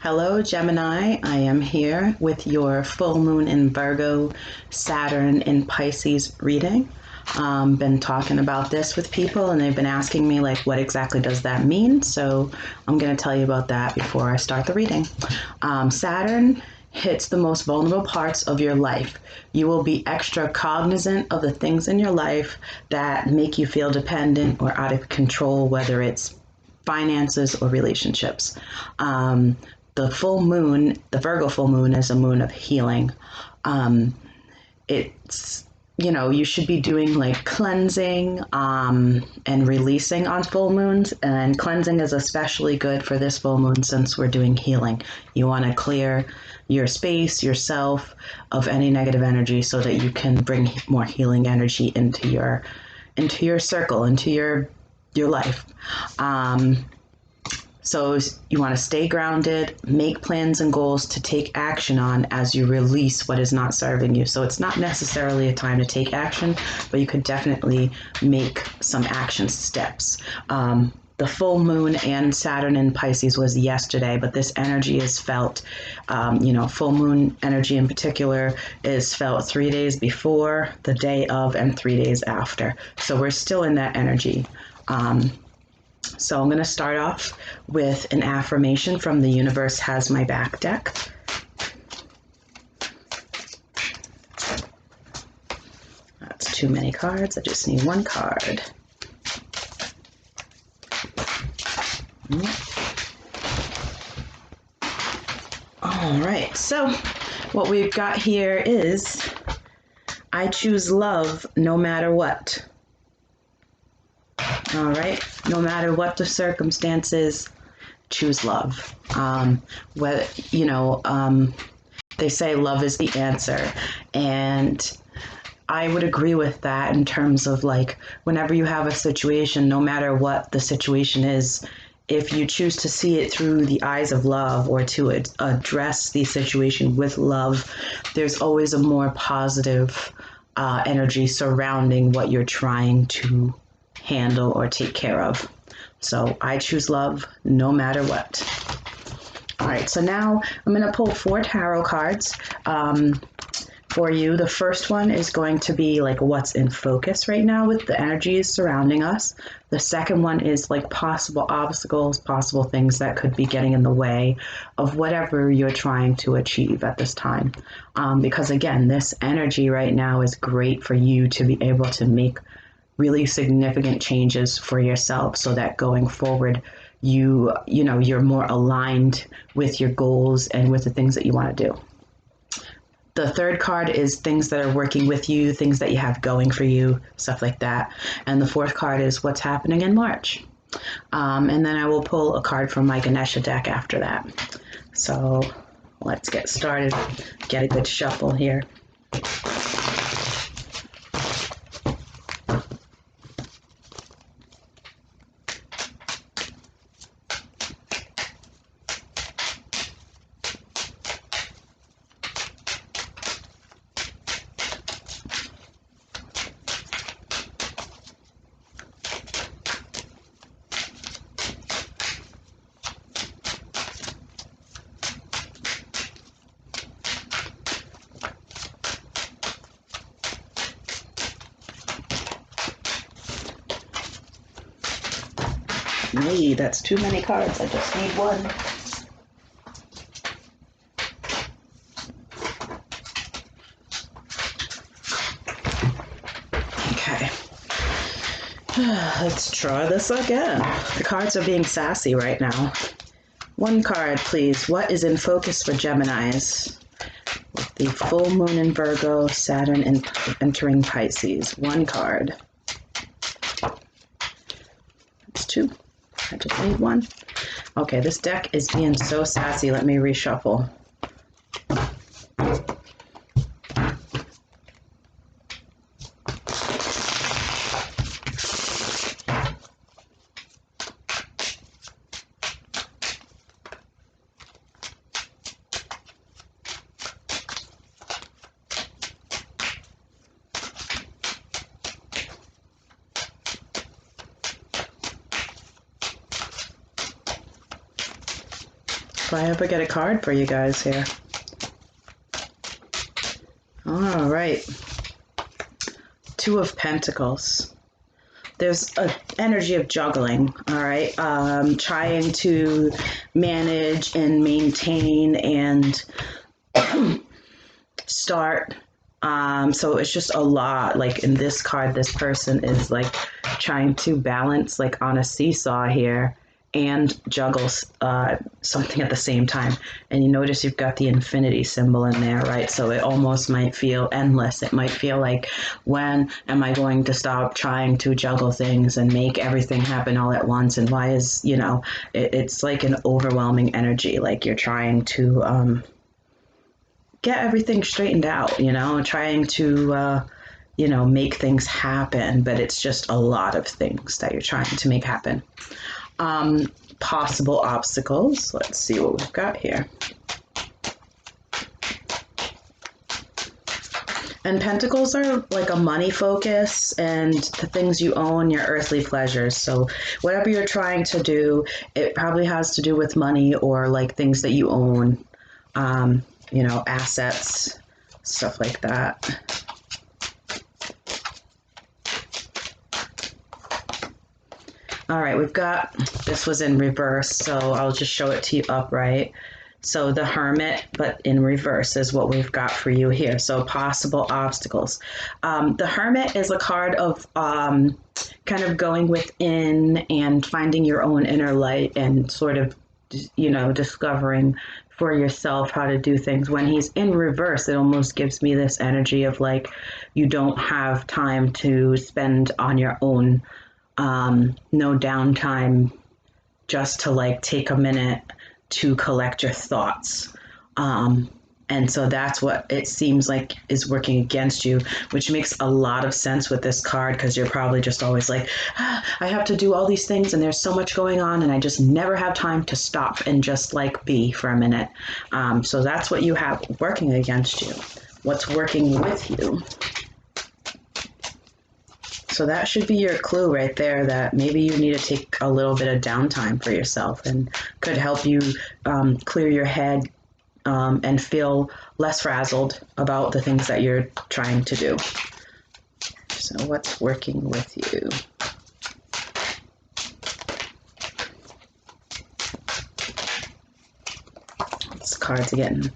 Hello, Gemini. I am here with your full moon in Virgo, Saturn in Pisces reading. Been talking about this with people and they've been asking me like, what exactly does that mean? So I'm going to tell you about that before I start the reading. Saturn hits the most vulnerable parts of your life. You will be extra cognizant of the things in your life that make you feel dependent or out of control, whether it's finances or relationships. The full moon, the Virgo full moon, is a moon of healing. You should be doing like cleansing and releasing on full moons. And cleansing is especially good for this full moon since we're doing healing. You want to clear your space, yourself, of any negative energy so that you can bring more healing energy into your circle, into your life. So you want to stay grounded, make plans and goals to take action on as you release what is not serving you. So it's not necessarily a time to take action, but you could definitely make some action steps. The full moon and Saturn in Pisces was yesterday, but this energy is felt, full moon energy in particular is felt 3 days before, the day of, and 3 days after. So we're still in that energy. So I'm going to start off with an affirmation from the Universe Has My Back deck. That's too many cards. I just need one card. All right. So what we've got here is I choose love no matter what. All right. No matter what the circumstances, choose love. They say love is the answer. And I would agree with that in terms of like, whenever you have a situation, no matter what the situation is, if you choose to see it through the eyes of love or to address the situation with love, there's always a more positive energy surrounding what you're trying to handle or take care of. So I choose love no matter what. All right, so now I'm going to pull 4 tarot cards for you. The first one is going to be like what's in focus right now with the energies surrounding us. The second one is like possible obstacles, possible things that could be getting in the way of whatever you're trying to achieve at this time. Because again, this energy right now is great for you to be able to make really significant changes for yourself so that going forward you're more aligned with your goals and with the things that you want to do. The third card is things that are working with you, things that you have going for you, stuff like that. And the fourth card is what's happening in March. And then I will pull a card from my Ganesha deck after that. So let's get started, get a good shuffle here. Nee, that's too many cards. I just need one. Okay. Let's try this again. The cards are being sassy right now. One card, please. What is in focus for Geminis? With the full moon in Virgo, Saturn entering Pisces. One card. It's 2. I just need one. Okay, this deck is being so sassy. Let me reshuffle. If I ever get a card for you guys here. All right. Two of Pentacles. There's an energy of juggling, all right? Trying to manage and maintain and start. So it's just a lot. Like in this card, this person is like trying to balance like on a seesaw here and juggle something at the same time. And you notice you've got the infinity symbol in there, right? So it almost might feel endless. It might feel like, when am I going to stop trying to juggle things and make everything happen all at once? And why is, it's like an overwhelming energy. Like you're trying to get everything straightened out, trying to, make things happen, but it's just a lot of things that you're trying to make happen. Possible obstacles. Let's see what we've got here. And pentacles are like a money focus and the things you own, your earthly pleasures. So whatever you're trying to do, it probably has to do with money or like things that you own, assets, stuff like that. All right, we've got, this was in reverse, so I'll just show it to you upright. So the Hermit, but in reverse is what we've got for you here. So possible obstacles. The Hermit is a card of kind of going within and finding your own inner light and sort of, discovering for yourself how to do things. When he's in reverse, it almost gives me this energy of like, you don't have time to spend on your own. No downtime, just to like take a minute to collect your thoughts. And so that's what it seems like is working against you, which makes a lot of sense with this card, because you're probably just always like, I have to do all these things and there's so much going on and I just never have time to stop and just like be for a minute. So that's what you have working against you. What's working with you? So that should be your clue right there, that maybe you need to take a little bit of downtime for yourself, and could help you clear your head and feel less frazzled about the things that you're trying to do. So what's working with you? These cards are getting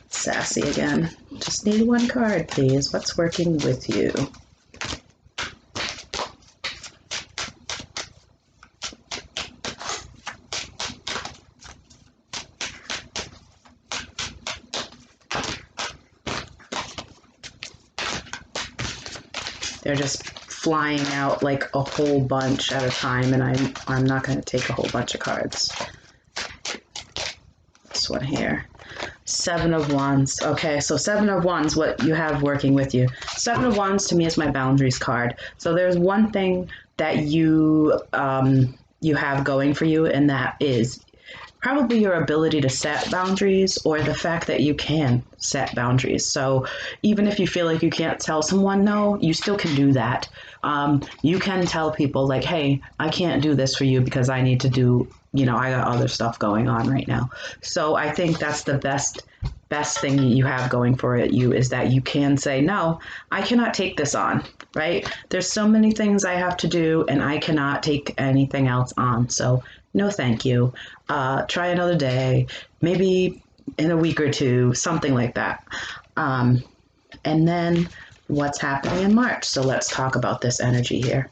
sassy again. Just need one card, please. What's working with you? They're just flying out like a whole bunch at a time, and I'm not going to take a whole bunch of cards. This one here. Seven of Wands. Okay, so Seven of Wands, what you have working with you. Seven of Wands to me is my boundaries card. So there's one thing that you have going for you, and that is probably your ability to set boundaries, or the fact that you can set boundaries. So even if you feel like you can't tell someone no, you still can do that. You can tell people like, hey, I can't do this for you because I need to do, I got other stuff going on right now. So I think that's the best thing you have going for you, is that you can say, no, I cannot take this on, right? There's so many things I have to do and I cannot take anything else on. So no, thank you. Try another day, maybe in a week or two, something like that. And then what's happening in March? So let's talk about this energy here.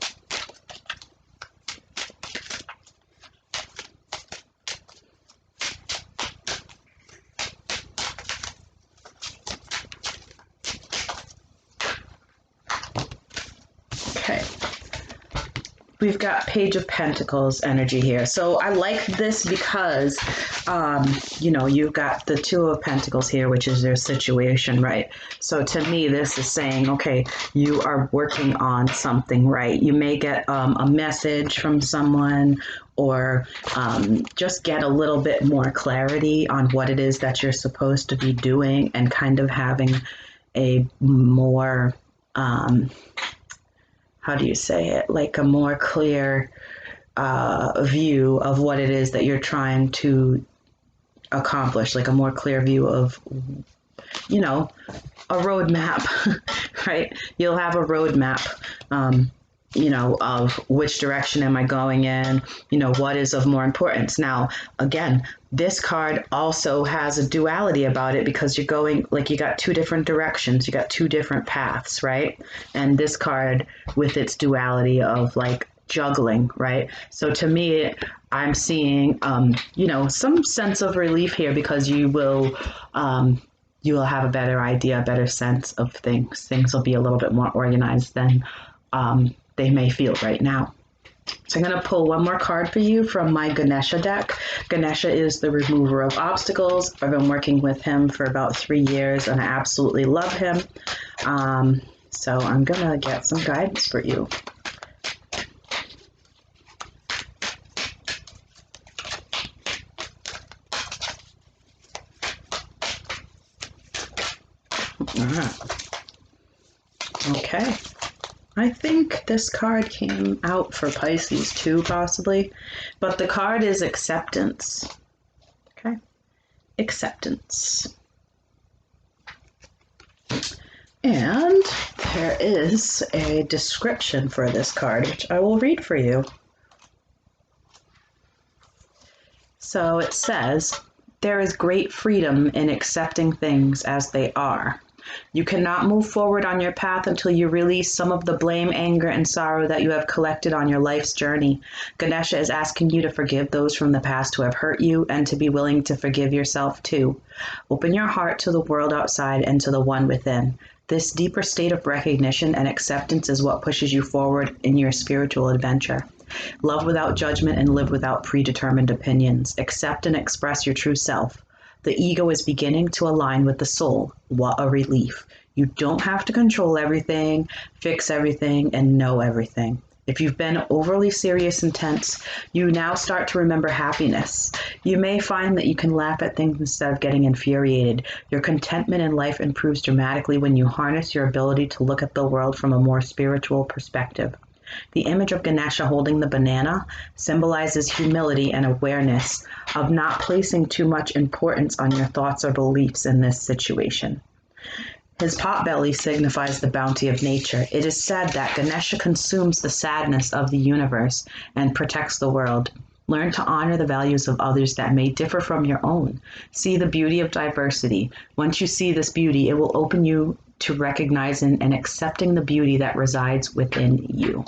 Okay. We've got Page of Pentacles energy here. So I like this because, you've got the Two of Pentacles here, which is their situation, right? So to me, this is saying, okay, you are working on something, right? You may get a message from someone, or just get a little bit more clarity on what it is that you're supposed to be doing, and kind of having a more, how do you say it? Like a more clear view of what it is that you're trying to accomplish, like a more clear view of, you know, a roadmap, right? You'll have a roadmap, you know, of which direction am I going in, you know, what is of more importance. Now, again, this card also has a duality about it because you're going, like, you got two different directions, you got two different paths, right? And this card with its duality of like juggling, right? So to me, I'm seeing, you know, some sense of relief here because you will have a better idea, a better sense of things. Things will be a little bit more organized than they may feel right now. So I'm going to pull one more card for you from my Ganesha deck. Ganesha is the remover of obstacles. I've been working with him for about 3 years and I absolutely love him. So I'm going to get some guidance for you. Okay. I think this card came out for Pisces too, possibly, but the card is acceptance. Okay, acceptance. And there is a description for this card, which I will read for you. So it says, there is great freedom in accepting things as they are. You cannot move forward on your path until you release some of the blame, anger, and sorrow that you have collected on your life's journey. Ganesha is asking you to forgive those from the past who have hurt you and to be willing to forgive yourself too. Open your heart to the world outside and to the one within. This deeper state of recognition and acceptance is what pushes you forward in your spiritual adventure. Love without judgment and live without predetermined opinions. Accept and express your true self. The ego is beginning to align with the soul. What a relief. You don't have to control everything, fix everything, and know everything. If you've been overly serious and tense, you now start to remember happiness. You may find that you can laugh at things instead of getting infuriated. Your contentment in life improves dramatically when you harness your ability to look at the world from a more spiritual perspective. The image of Ganesha holding the banana symbolizes humility and awareness of not placing too much importance on your thoughts or beliefs in this situation. His potbelly signifies the bounty of nature. It is said that Ganesha consumes the sadness of the universe and protects the world. Learn to honor the values of others that may differ from your own. See the beauty of diversity. Once you see this beauty, it will open you to recognizing and accepting the beauty that resides within you.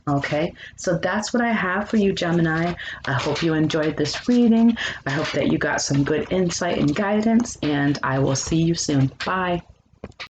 Okay, so that's what I have for you, Gemini. I hope you enjoyed this reading. I hope that you got some good insight and guidance, and I will see you soon. Bye.